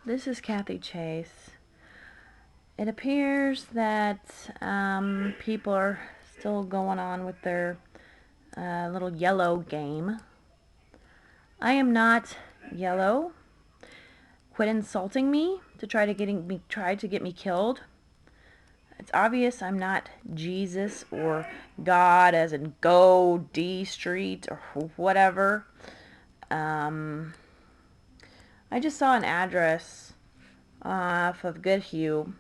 This is Kathy Chase. It appears that people are still going on with their little yellow game. I am not yellow. Quit insulting me to try to get me killed. It's obvious I'm not Jesus or God, as in Go D Street or whatever. I just saw an address off of Goodhue.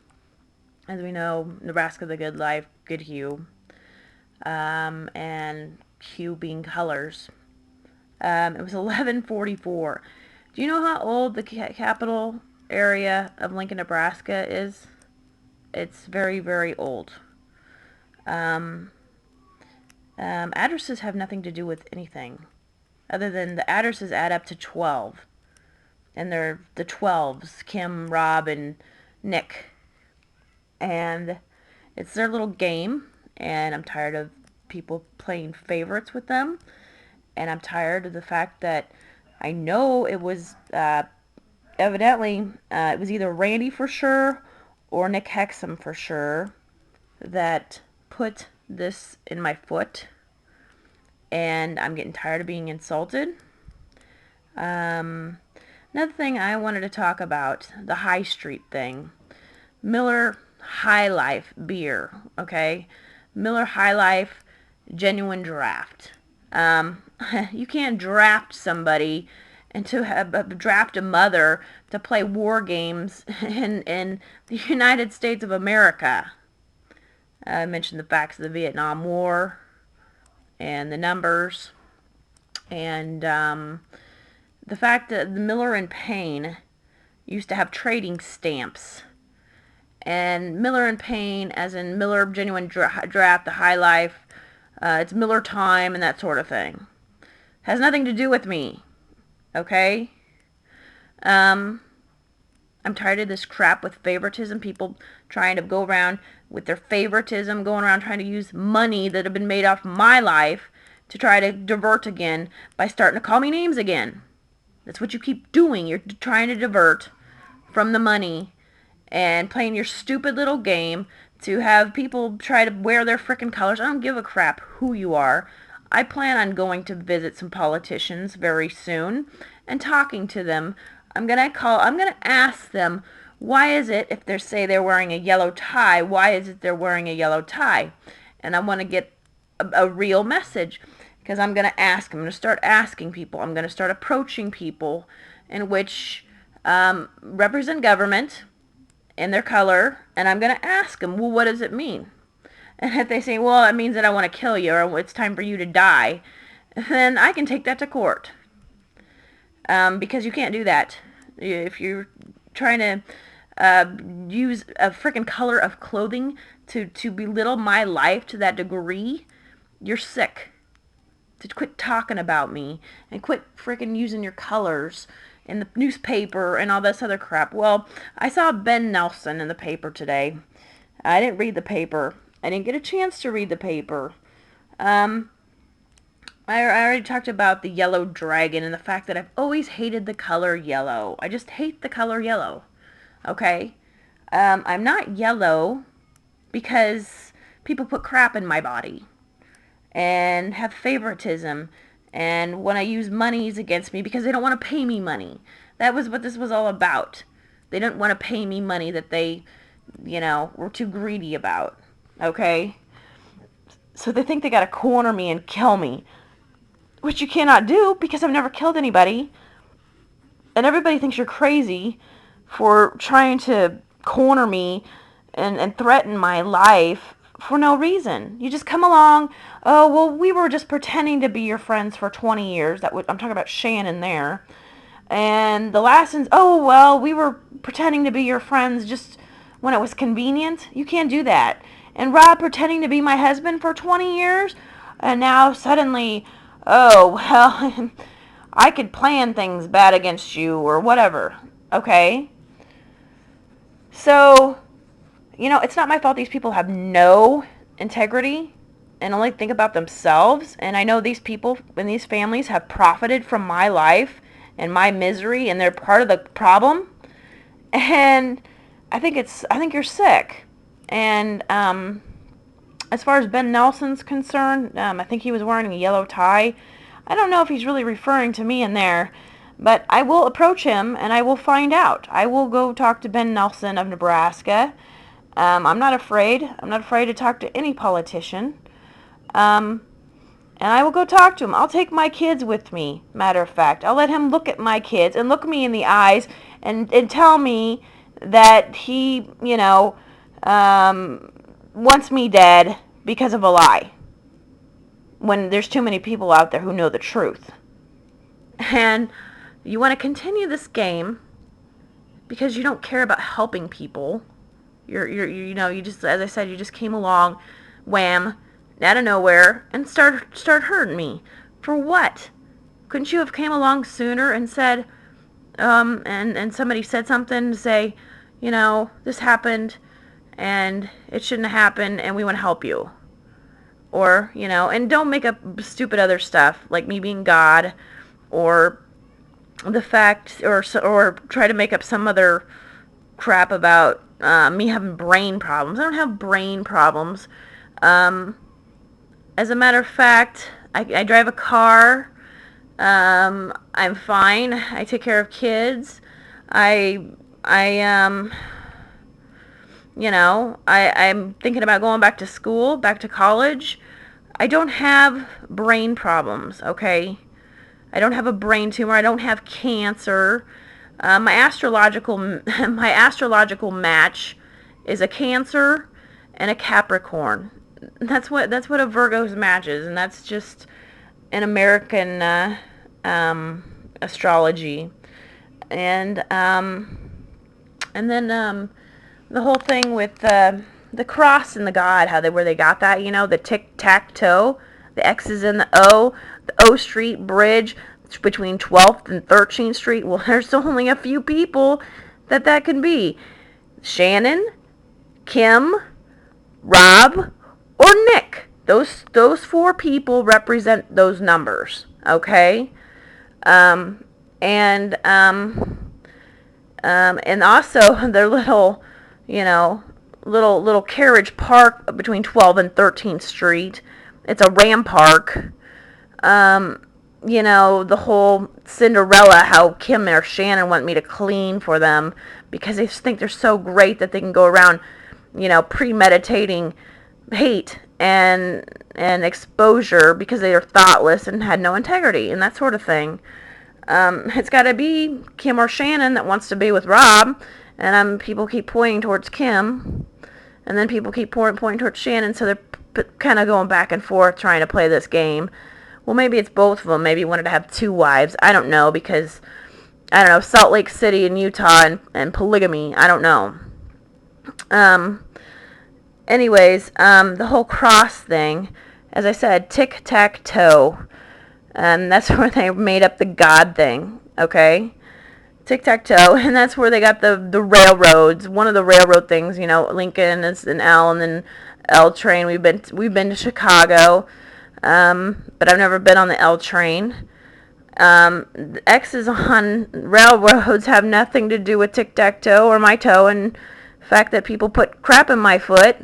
As we know, Nebraska the Good Life, Goodhue, and hue being colors. It was 1144. Do you know how old the capital area of Lincoln, Nebraska is? It's very, very old. Addresses have nothing to do with anything other than the addresses add up to 12. And they're the 12s, Kim, Rob, and Nick. And it's their little game, and I'm tired of people playing favorites with them, and I'm tired of the fact that I know it was evidently it was either Randy for sure or Nick Hexum for sure that put this in my foot, and I'm getting tired of being insulted. Another thing I wanted to talk about, the High Street thing. Miller High Life beer, okay? Miller High Life genuine draft. You can't draft somebody and to have draft a mother to play war games in the United States of America. I mentioned the facts of the Vietnam War and the numbers, and the fact that the Miller and Payne used to have trading stamps. And Miller and Payne, as in Miller Genuine Draft, the High Life, it's Miller Time, and that sort of thing. Has nothing to do with me, okay? I'm tired of this crap with favoritism. People trying to go around with their favoritism, going around trying to use money that have been made off my life to try to divert again by starting to call me names again. That's what you keep doing. You're trying to divert from the money and playing your stupid little game to have people try to wear their frickin' colors. I don't give a crap who you are. I plan on going to visit some politicians very soon and talking to them. I'm gonna ask them, why is it, if they say they're wearing a yellow tie, why is it they're wearing a yellow tie? And I want to get a real message, because I'm going to start asking people. I'm going to start approaching people in which represent government in their color, and I'm going to ask them, well, what does it mean? And if they say, well, it means that I want to kill you, or it's time for you to die, then I can take that to court. Because you can't do that. If you're trying to use a freaking color of clothing to belittle my life to that degree, you're sick. To quit talking about me and quit freaking using your colors in the newspaper and all this other crap. Well, I saw Ben Nelson in the paper today. I didn't read the paper. I didn't get a chance to read the paper. I already talked about the yellow dragon and the fact that I've always hated the color yellow. I just hate the color yellow. Okay? I'm not yellow because people put crap in my body and have favoritism and want to use monies against me because they don't want to pay me money. That was what this was all about. They didn't want to pay me money that they, were too greedy about. Okay? So they think they got to corner me and kill me, which you cannot do because I've never killed anybody. And everybody thinks you're crazy for trying to corner me and threaten my life for no reason. You just come along, oh, well, we were just pretending to be your friends for 20 years. I'm talking about Shannon there. And the last one's, oh, well, we were pretending to be your friends just when it was convenient. You can't do that. And Rob pretending to be my husband for 20 years, and now suddenly, oh, well, I could plan things bad against you or whatever, okay? So, it's not my fault these people have no integrity and only think about themselves. And I know these people and these families have profited from my life and my misery, and they're part of the problem. And I think you're sick. And as far as Ben Nelson's concerned, I think he was wearing a yellow tie. I don't know if he's really referring to me in there, but I will approach him and I will find out. I will go talk to Ben Nelson of Nebraska. I'm not afraid. I'm not afraid to talk to any politician. And I will go talk to him. I'll take my kids with me, matter of fact. I'll let him look at my kids and look me in the eyes and tell me that he, wants me dead because of a lie. When there's too many people out there who know the truth. And you want to continue this game because you don't care about helping people. You just, as I said, you just came along, wham, out of nowhere, and start hurting me. For what? Couldn't you have came along sooner and said, and somebody said something to say, this happened, and it shouldn't have happened, and we want to help you. Or, and don't make up stupid other stuff, like me being God, or the fact, or try to make up some other crap about me having brain problems. I don't have brain problems. As a matter of fact, I drive a car. I'm fine. I take care of kids. I'm thinking about going back to school, back to college. I don't have brain problems, okay? I don't have a brain tumor. I don't have cancer. My astrological match is a Cancer and a Capricorn. That's what a Virgo's match is, and that's just an American astrology. And then the whole thing with the cross and the God, where they got that, the tic-tac-toe, the X's and the O Street Bridge between 12th and 13th Street. Well, there's only a few people that can be. Shannon, Kim, Rob, or Nick. Those four people represent those numbers, okay? And also their little, little carriage park between 12th and 13th Street. It's a ram park. The whole Cinderella, how Kim or Shannon want me to clean for them because they just think they're so great that they can go around, premeditating hate and exposure because they are thoughtless and had no integrity and that sort of thing. It's got to be Kim or Shannon that wants to be with Rob, and people keep pointing towards Kim, and then people keep pointing towards Shannon, so they're kind of going back and forth trying to play this game. Well, maybe it's both of them. Maybe he wanted to have two wives. I don't know, because, Salt Lake City and Utah and polygamy. I don't know. Anyways, the whole cross thing, as I said, tic-tac-toe. That's where they made up the God thing, okay? Tic-tac-toe, and that's where they got the railroads. One of the railroad things, Lincoln is an L, and then L train. We've been to Chicago, but I've never been on the L train. The X's on railroads have nothing to do with tic-tac-toe or my toe, and the fact that people put crap in my foot.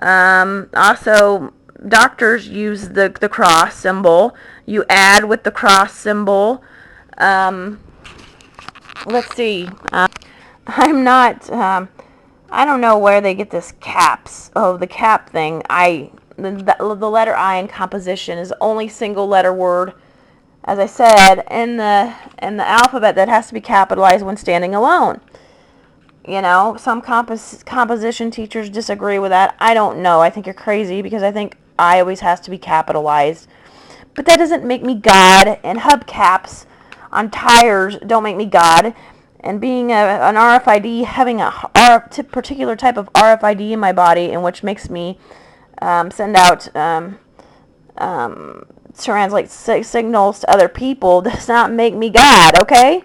Also, doctors use the cross symbol. You add with the cross symbol. Let's see. I'm not. I don't know where they get this caps. Oh, the cap thing. The letter I in composition is only single letter word. As I said, in the alphabet that has to be capitalized when standing alone. Some composition teachers disagree with that. I don't know. I think you're crazy because I think I always has to be capitalized. But that doesn't make me God, and hubcaps on tires don't make me God. And being an RFID, having a particular type of RFID in my body, in which makes me send out, translate signals to other people, does not make me God, okay?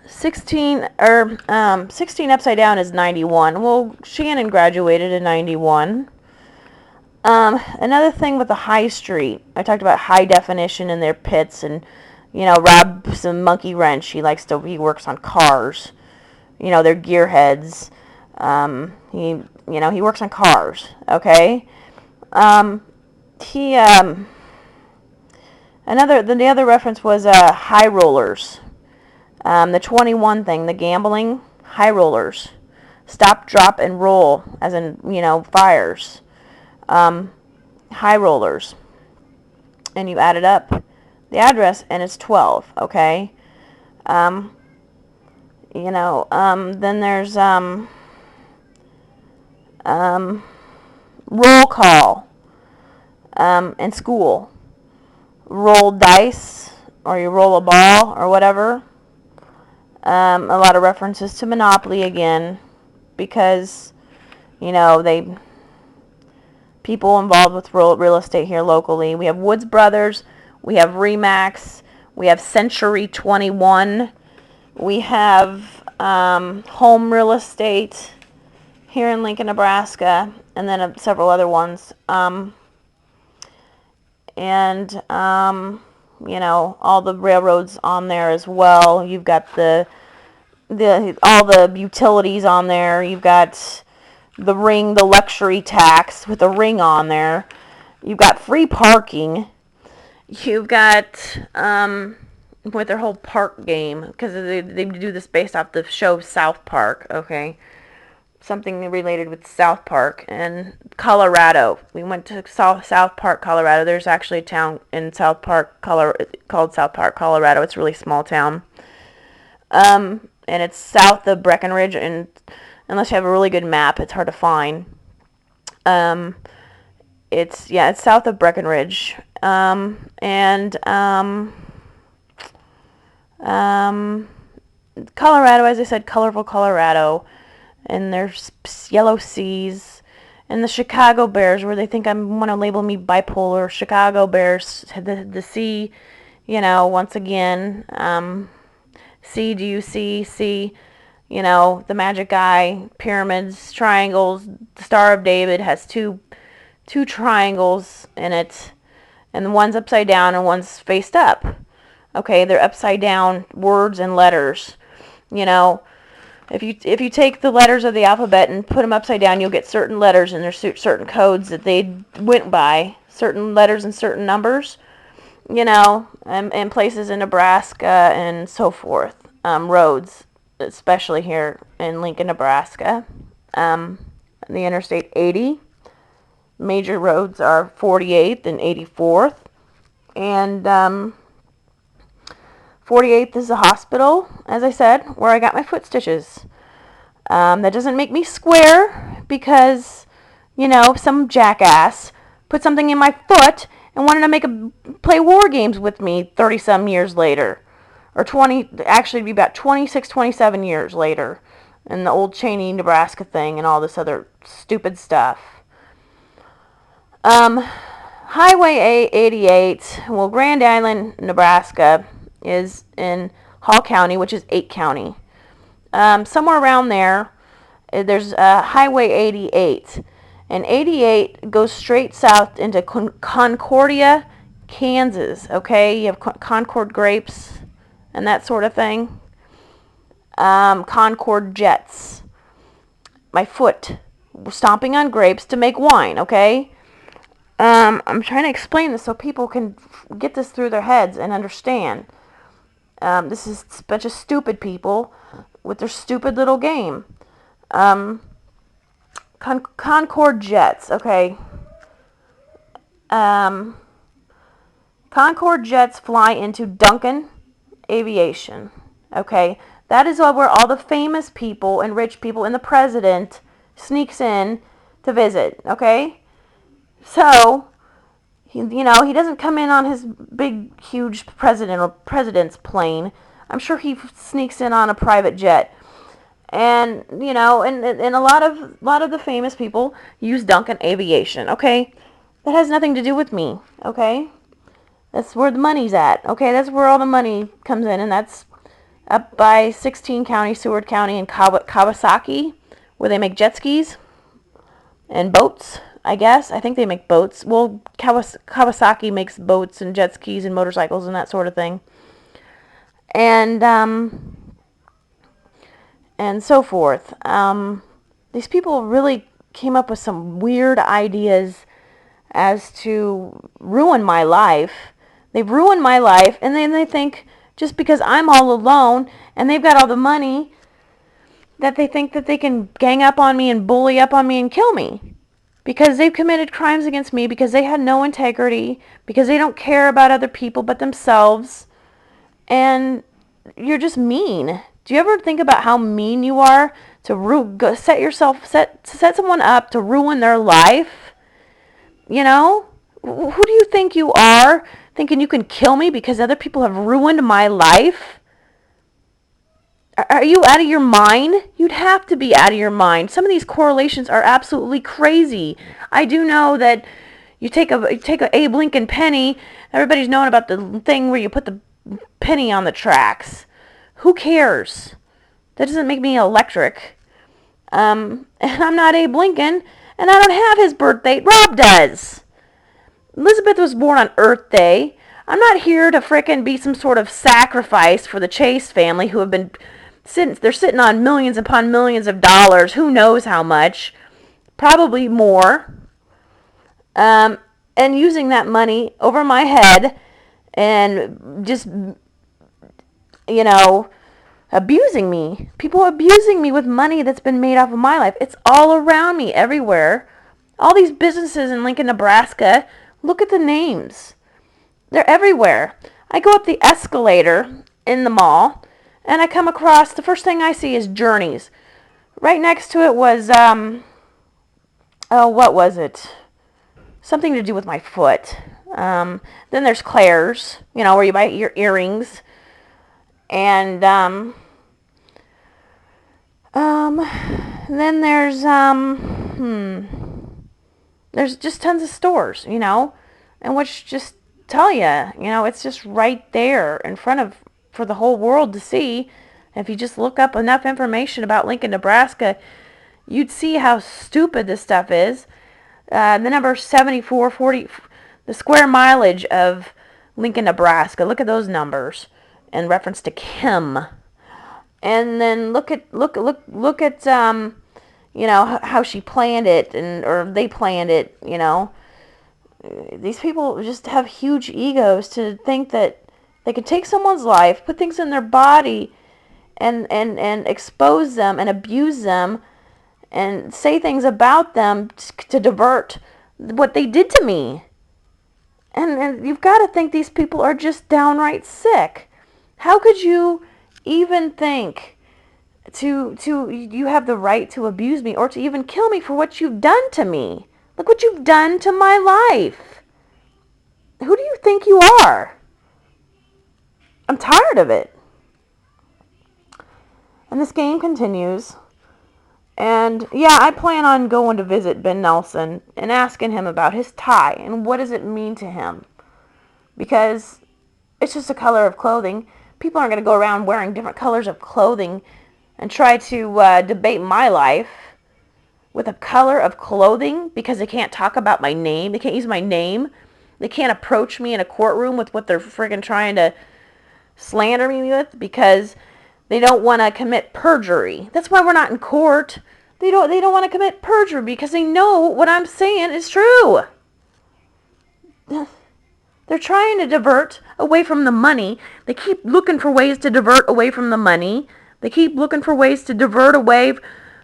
16 upside down is 91. Well, Shannon graduated in 91. Another thing with the high street, I talked about high definition in their pits and Rob some monkey wrench. He works on cars. They're gearheads. He works on cars. Okay. He the other reference was high rollers. The 21 thing, the gambling, high rollers. Stop, drop, and roll, as in, fires. High rollers. And you add it up, the address, and it's 12, okay? Then there's, roll call, in school. Roll dice, or you roll a ball, or whatever. A lot of references to Monopoly again, because, people involved with real estate here locally. We have Woods Brothers, we have Remax, we have Century 21, we have Home Real Estate here in Lincoln, Nebraska, and then several other ones. All the railroads on there as well. You've got all the utilities on there. You've got the luxury tax with the ring on there. You've got free parking. You've got with their whole park game, because they do this based off the show South Park. Okay, something related with South Park and Colorado. We went to South Park, Colorado. There's actually a town in South Park, Colorado, called South Park, Colorado. It's a really small town. And it's south of Breckenridge, and unless you have a really good map, it's hard to find. It's south of Breckenridge. Colorado, as I said, colorful Colorado. And there's yellow seas, and the Chicago Bears, where they think I want to label me bipolar. Chicago Bears, the sea, once again, C, do you see, the magic eye, pyramids, triangles. The Star of David has two triangles in it, and one's upside down and one's faced up. Okay, they're upside down words and letters. If you take the letters of the alphabet and put them upside down, you'll get certain letters, and there's certain codes that they went by, certain letters and certain numbers, and places in Nebraska and so forth. Roads, especially here in Lincoln, Nebraska. The Interstate 80. Major roads are 48th and 84th. And 48th is the hospital, as I said, where I got my foot stitches. That doesn't make me square, because, some jackass put something in my foot and wanted to play war games with me 30-some years later. Or 20, actually it'd be about 26, 27 years later. And the old Cheney, Nebraska thing and all this other stupid stuff. Highway 88, Grand Island, Nebraska, is in Hall County, which is 8 County. Somewhere around there, there's Highway 88. And 88 goes straight south into Concordia, Kansas. Okay, you have Concord grapes and that sort of thing. Concord jets. My foot stomping on grapes to make wine, okay? I'm trying to explain this so people can get this through their heads and understand. This is a bunch of stupid people with their stupid little game. Concord jets, okay. Concord jets fly into Duncan Aviation, okay. That is where all the famous people and rich people and the president sneaks in to visit, okay. So, he doesn't come in on his big, huge president's plane. I'm sure he sneaks in on a private jet. And, and a lot of the famous people use Duncan Aviation, okay? That has nothing to do with me, okay? That's where the money's at, okay? That's where all the money comes in, and that's up by 16 County, Seward County, and Kawasaki, where they make jet skis and boats, I guess. I think they make boats. Well, Kawasaki makes boats and jet skis and motorcycles and that sort of thing. and so forth. These people really came up with some weird ideas as to ruin my life. They've ruined my life, and then they think just because I'm all alone and they've got all the money that they think that they can gang up on me and bully up on me and kill me. Because they've committed crimes against me, because they had no integrity, because they don't care about other people but themselves. And you're just mean. Do you ever think about how mean you are to set someone up to ruin their life? You know? Who do you think you are, thinking you can kill me because other people have ruined my life? Are you out of your mind? You'd have to be out of your mind. Some of these correlations are absolutely crazy. I do know that you take a Abe Lincoln penny. Everybody's known about the thing where you put the penny on the tracks. Who cares? That doesn't make me electric. And I'm not Abe Lincoln, and I don't have his birth date. Rob does. Elizabeth was born on Earth Day. I'm not here to frickin' be some sort of sacrifice for the Chase family who have been they're sitting on millions upon millions of dollars. Who knows how much? Probably more. And using that money over my head and just, abusing me. People abusing me with money that's been made off of my life. It's all around me, everywhere. All these businesses in Lincoln, Nebraska, look at the names. They're everywhere. I go up the escalator in the mall, and I come across, the first thing I see is Journeys. Right next to it was, what was it? Something to do with my foot. Then there's Claire's, where you buy your earrings. And, then there's just tons of stores, and which just tell you, it's just right there in front of, for the whole world to see. If you just look up enough information about Lincoln, Nebraska, you'd see how stupid this stuff is. The number 7440, the square mileage of Lincoln, Nebraska. Look at those numbers in reference to Kim. And then look at how she planned it, or they planned it. These people just have huge egos to think that they can take someone's life, put things in their body, and expose them and abuse them and say things about them to divert what they did to me. And you've got to think these people are just downright sick. How could you even think to you have the right to abuse me or to even kill me for what you've done to me? Look what you've done to my life. Who do you think you are? I'm tired of it. And this game continues. And yeah, I plan on going to visit Ben Nelson and asking him about his tie and what does it mean to him. Because it's just a color of clothing. People aren't going to go around wearing different colors of clothing and try to debate my life with a color of clothing because they can't talk about my name. They can't use my name. They can't approach me in a courtroom with what they're friggin' trying to slander me with because they don't want to commit perjury. That's why we're not in court. They don't want to commit perjury because they know what I'm saying is true. They're trying to divert away from the money. They keep looking for ways to divert away from the money. They keep looking for ways to divert away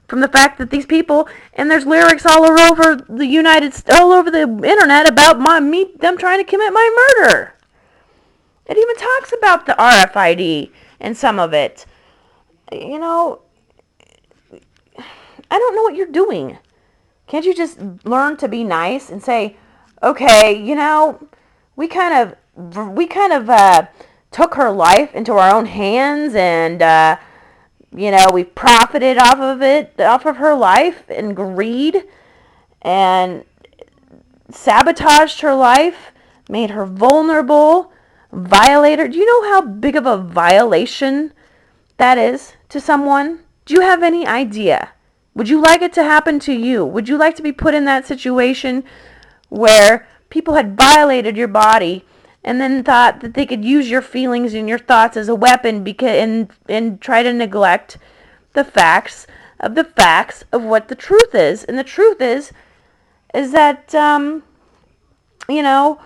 from the fact that these people, and there's lyrics all over all over the internet about them trying to commit my murder. It even talks about the Rfid and some of it. I don't know what you're doing. Can't you just learn to be nice and say, okay, we kind of took her life into our own hands, and we profited off of her life, and greed, and sabotaged her life, made her vulnerable, violated her. Do you know how big of a violation that is to someone? Do you have any idea? Would you like it to happen to you? Would you like to be put in that situation where people had violated your body and then thought that they could use your feelings and your thoughts as a weapon and try to neglect the facts of what the truth is. And the truth is that you know,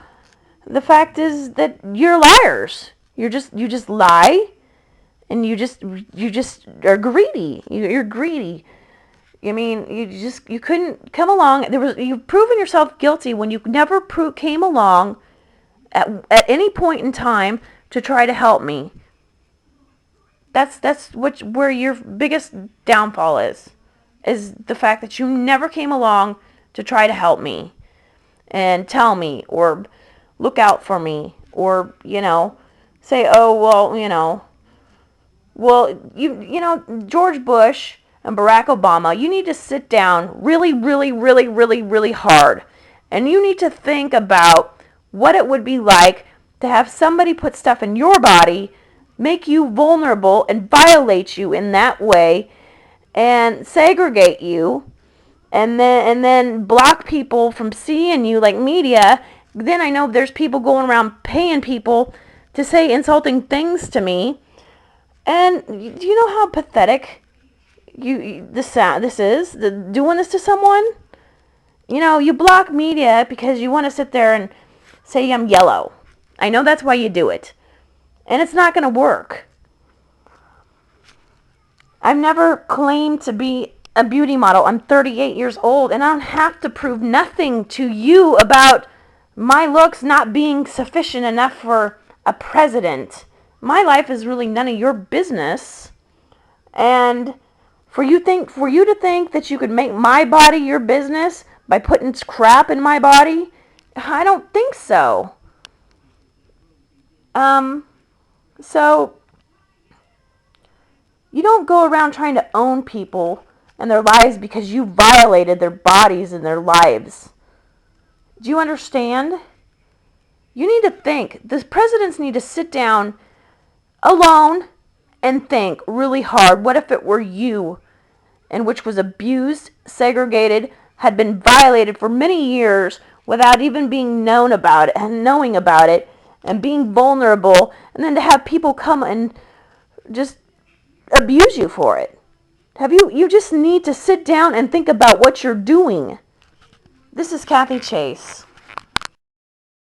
the fact is that you're liars. You just lie, and you just are greedy. You're greedy. I mean, you couldn't come along. You've proven yourself guilty when you never came along at any point in time to try to help me. That's where your biggest downfall is the fact that you never came along to try to help me and tell me or look out for me or, say, oh, well, George Bush and Barack Obama, you need to sit down really, really, really, really, really hard. And you need to think about what it would be like to have somebody put stuff in your body, make you vulnerable and violate you in that way, and segregate you, and then block people from seeing you like media. Then I know there's people going around paying people to say insulting things to me. And do you know how pathetic this is? Doing this to someone? You block media because you want to sit there and say I'm yellow. I know that's why you do it. And it's not going to work. I've never claimed to be a beauty model. I'm 38 years old, and I don't have to prove nothing to you about my looks not being sufficient enough for a president. My life is really none of your business. And for you to think that you could make my body your business by putting crap in my body, I don't think so. So you don't go around trying to own people and their lives because you violated their bodies and their lives. Do you understand? You need to think. The presidents need to sit down alone and think really hard. What if it were you, and which was abused, segregated, had been violated for many years without even being known about it and knowing about it and being vulnerable, and then to have people come and just abuse you for it? You just need to sit down and think about what you're doing. This is Kathy Chase.